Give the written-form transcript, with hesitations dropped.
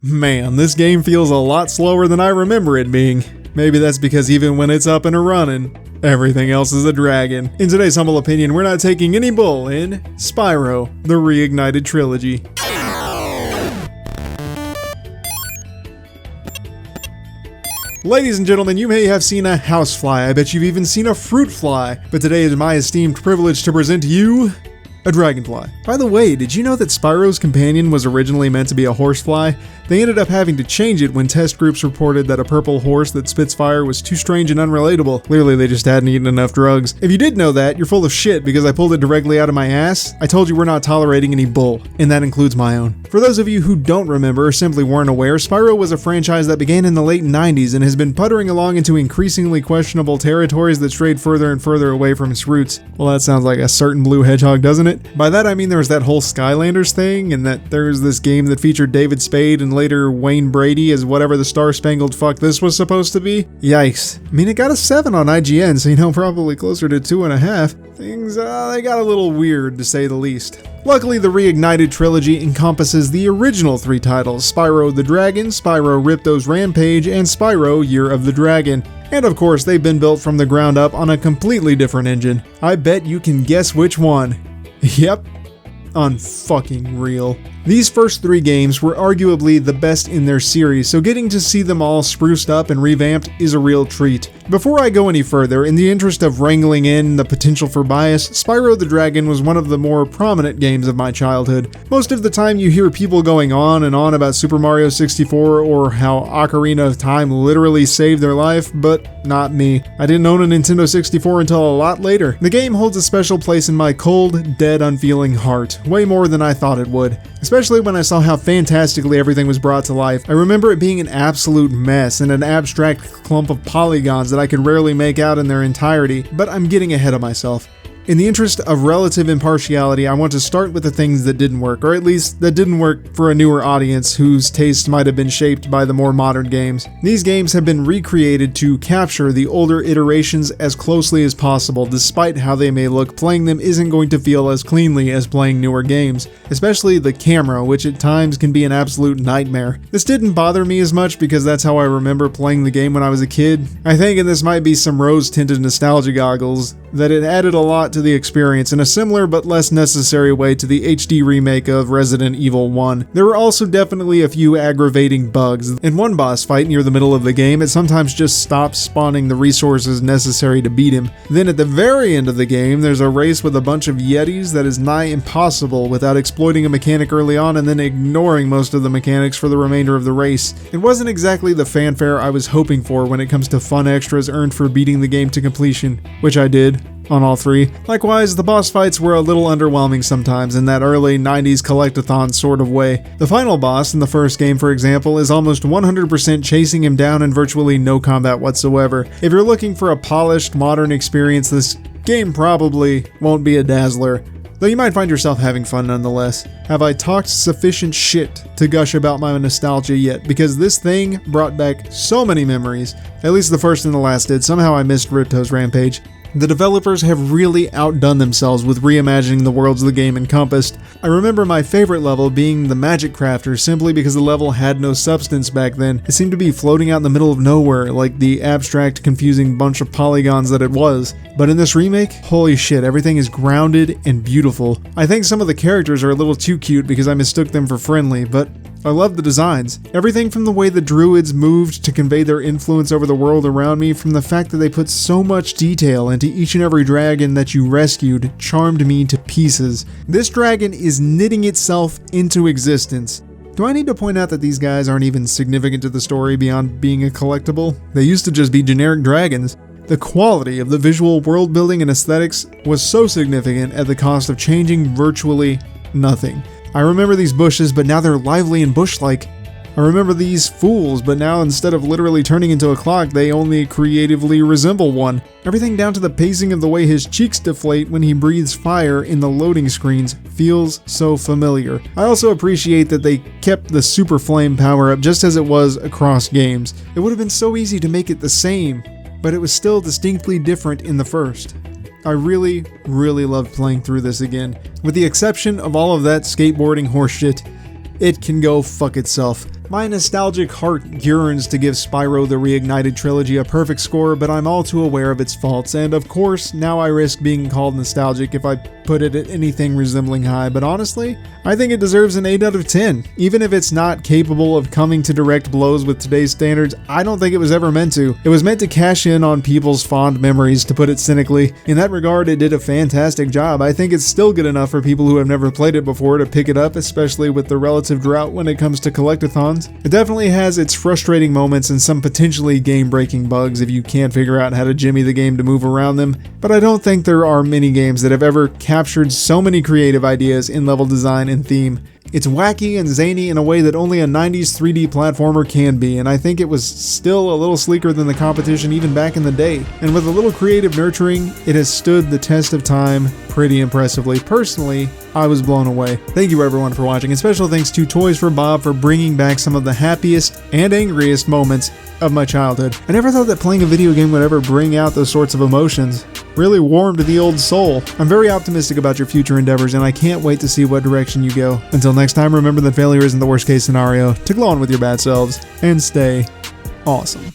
Man, this game feels a lot slower than I remember it being. Maybe that's because even when it's up and a-running, everything else is a dragon. In today's humble opinion, we're not taking any bull in Spyro, the Reignited Trilogy. Ladies and gentlemen, you may have seen a housefly, I bet you've even seen a fruit fly, but today it is my esteemed privilege to present to you a dragonfly. By the way, did you know that Spyro's companion was originally meant to be a horsefly? They ended up having to change it when test groups reported that a purple horse that spits fire was too strange and unrelatable. Clearly they just hadn't eaten enough drugs. If you did know that, you're full of shit because I pulled it directly out of my ass. I told you we're not tolerating any bull, and that includes my own. For those of you who don't remember or simply weren't aware, Spyro was a franchise that began in the late 90s and has been puttering along into increasingly questionable territories that strayed further and further away from its roots. Well, that sounds like a certain blue hedgehog, doesn't it? By that I mean there was that whole Skylanders thing, and that there was this game that featured David Spade and later Wayne Brady as whatever the star-spangled fuck this was supposed to be. Yikes. I mean, it got a 7 on IGN, so probably closer to 2.5. Things, they got a little weird to say the least. Luckily, the Reignited Trilogy encompasses the original 3 titles, Spyro the Dragon, Spyro Ripto's Rampage, and Spyro Year of the Dragon. And of course, they've been built from the ground up on a completely different engine. I bet you can guess which one. Yep. Unfucking real. These first 3 games were arguably the best in their series, so getting to see them all spruced up and revamped is a real treat. Before I go any further, in the interest of wrangling in the potential for bias, Spyro the Dragon was one of the more prominent games of my childhood. Most of the time you hear people going on and on about Super Mario 64 or how Ocarina of Time literally saved their life, but not me. I didn't own a Nintendo 64 until a lot later. The game holds a special place in my cold, dead, unfeeling heart, way more than I thought it would. Especially when I saw how fantastically everything was brought to life. I remember it being an absolute mess and an abstract clump of polygons that I could rarely make out in their entirety, but I'm getting ahead of myself. In the interest of relative impartiality, I want to start with the things that didn't work, or at least that didn't work for a newer audience whose tastes might have been shaped by the more modern games. These games have been recreated to capture the older iterations as closely as possible. Despite how they may look, playing them isn't going to feel as cleanly as playing newer games, especially the camera, which at times can be an absolute nightmare. This didn't bother me as much because that's how I remember playing the game when I was a kid. I think, and this might be some rose-tinted nostalgia goggles, that it added a lot to the experience in a similar but less necessary way to the HD remake of Resident Evil 1. There were also definitely a few aggravating bugs. In one boss fight near the middle of the game, it sometimes just stops spawning the resources necessary to beat him. Then at the very end of the game, there's a race with a bunch of Yetis that is nigh impossible without exploiting a mechanic early on and then ignoring most of the mechanics for the remainder of the race. It wasn't exactly the fanfare I was hoping for when it comes to fun extras earned for beating the game to completion, which I did on all 3. Likewise, the boss fights were a little underwhelming sometimes in that early 90s collectathon sort of way. The final boss in the first game, for example, is almost 100% chasing him down and virtually no combat whatsoever. If you're looking for a polished, modern experience, this game probably won't be a dazzler, though you might find yourself having fun nonetheless. Have I talked sufficient shit to gush about my nostalgia yet? Because this thing brought back so many memories. At least the first and the last did. Somehow I missed Ripto's Rampage. The developers have really outdone themselves with reimagining the worlds the game encompassed. I remember my favorite level being the Magic Crafter simply because the level had no substance back then. It seemed to be floating out in the middle of nowhere like the abstract, confusing bunch of polygons that it was. But in this remake, holy shit, everything is grounded and beautiful. I think some of the characters are a little too cute because I mistook them for friendly, but I love the designs. Everything from the way the druids moved to convey their influence over the world around me, from the fact that they put so much detail into each and every dragon that you rescued, charmed me to pieces. This dragon is knitting itself into existence. Do I need to point out that these guys aren't even significant to the story beyond being a collectible? They used to just be generic dragons. The quality of the visual world building and aesthetics was so significant at the cost of changing virtually nothing. I remember these bushes, but now they're lively and bush-like. I remember these fools, but now instead of literally turning into a clock, they only creatively resemble one. Everything down to the pacing of the way his cheeks deflate when he breathes fire in the loading screens feels so familiar. I also appreciate that they kept the Super Flame power-up just as it was across games. It would have been so easy to make it the same, but it was still distinctly different in the first. I really loved playing through this again. With the exception of all of that skateboarding horseshit, it can go fuck itself. My nostalgic heart yearns to give Spyro the Reignited Trilogy a perfect score, but I'm all too aware of its faults, and of course, now I risk being called nostalgic if I put it at anything resembling high, but honestly, I think it deserves an 8 out of 10. Even if it's not capable of coming to direct blows with today's standards, I don't think it was ever meant to. It was meant to cash in on people's fond memories, to put it cynically. In that regard, it did a fantastic job. I think it's still good enough for people who have never played it before to pick it up, especially with the relative drought when it comes to collectathons. It definitely has its frustrating moments and some potentially game-breaking bugs if you can't figure out how to jimmy the game to move around them, but I don't think there are many games that have ever captured so many creative ideas in level design and theme. It's wacky and zany in a way that only a 90s 3D platformer can be, and I think it was still a little sleeker than the competition even back in the day. And with a little creative nurturing, it has stood the test of time pretty impressively. Personally, I was blown away. Thank you everyone for watching, and special thanks to Toys for Bob for bringing back some of the happiest and angriest moments of my childhood. I never thought that playing a video game would ever bring out those sorts of emotions. Really warmed the old soul. I'm very optimistic about your future endeavors, and I can't wait to see what direction you go. Until next time, remember that failure isn't the worst case scenario. To glow on with your bad selves, and stay awesome.